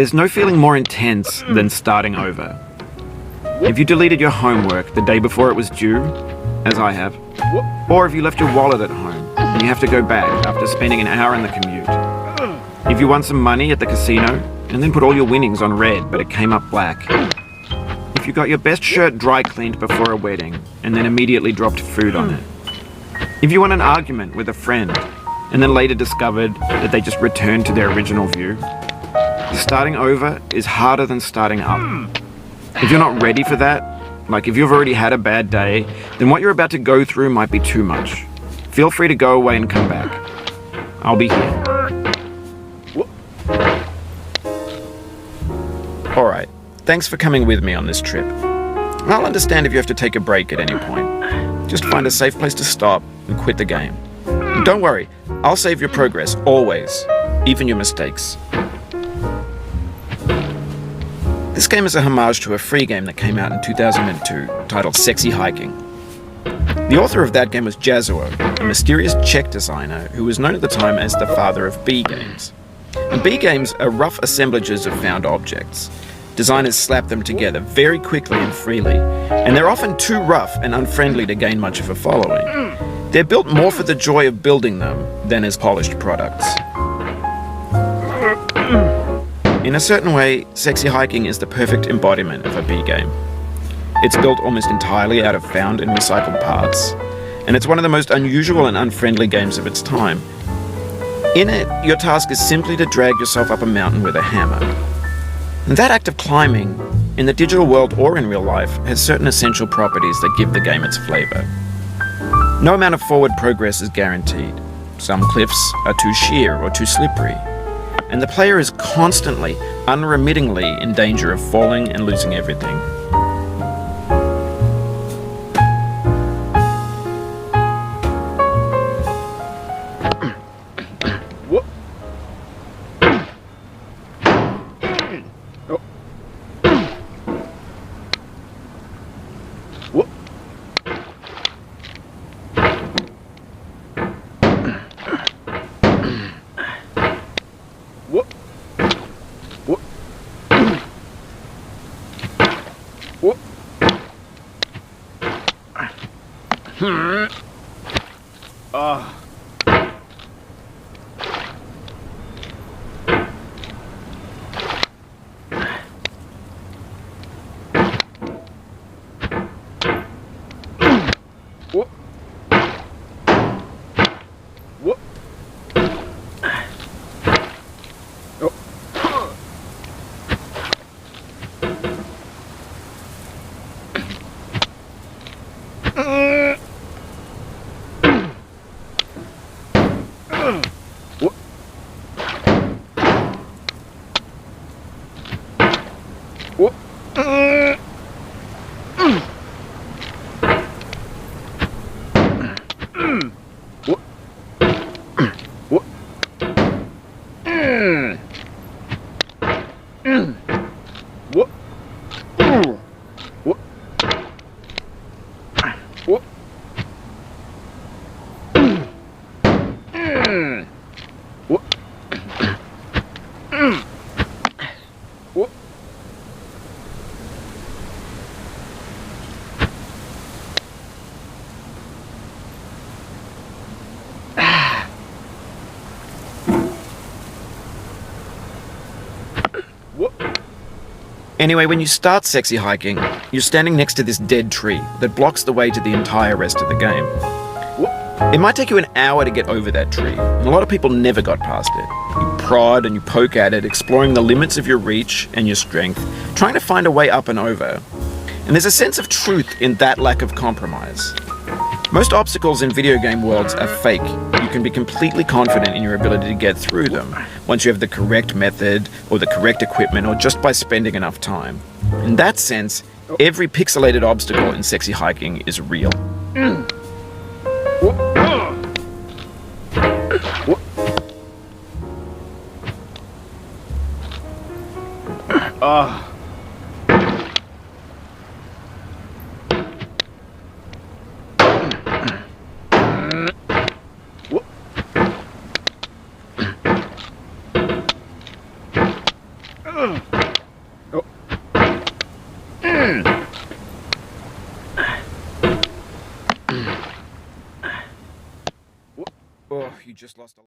There's no feeling more intense than starting over. If you deleted your homework the day before it was due, as I have, or if you left your wallet at home and you have to go back after spending an hour in the commute. If you won some money at the casino and then put all your winnings on red but it came up black. If you got your best shirt dry cleaned before a wedding and then immediately dropped food on it. If you won an argument with a friend and then later discovered that they just returned to their original view. Starting over is harder than starting up. If you're not ready for that, like if you've already had a bad day, then what you're about to go through might be too much. Feel free to go away and come back. I'll be here. Alright, thanks for coming with me on this trip. I'll understand if you have to take a break at any point. Just find a safe place to stop and quit the game. And don't worry, I'll save your progress, always, even your mistakes. This game is a homage to a free game that came out in 2002, titled Sexy Hiking. The author of that game was Jazzuo, a mysterious Czech designer who was known at the time as the father of B games. And B games are rough assemblages of found objects. Designers slap them together very quickly and freely, and they're often too rough and unfriendly to gain much of a following. They're built more for the joy of building them than as polished products. In a certain way, Sexy Hiking is the perfect embodiment of a B game. It's built almost entirely out of found and recycled parts, and it's one of the most unusual and unfriendly games of its time. In it, your task is simply to drag yourself up a mountain with a hammer. And that act of climbing, in the digital world or in real life, has certain essential properties that give the game its flavor. No amount of forward progress is guaranteed. Some cliffs are too sheer or too slippery. And the player is constantly, unremittingly in danger of falling and losing everything. Anyway, when you start sexy hiking, you're standing next to this dead tree that blocks the way to the entire rest of the game. It might take you an hour to get over that tree, and a lot of people never got past it. You prod and you poke at it, exploring the limits of your reach and your strength, trying to find a way up and over. And there's a sense of truth in that lack of compromise. Most obstacles in video game worlds are fake. You can be completely confident in your ability to get through them once you have the correct method or the correct equipment or just by spending enough time. In that sense, every pixelated obstacle in sexy hiking is real. Oh, you just lost a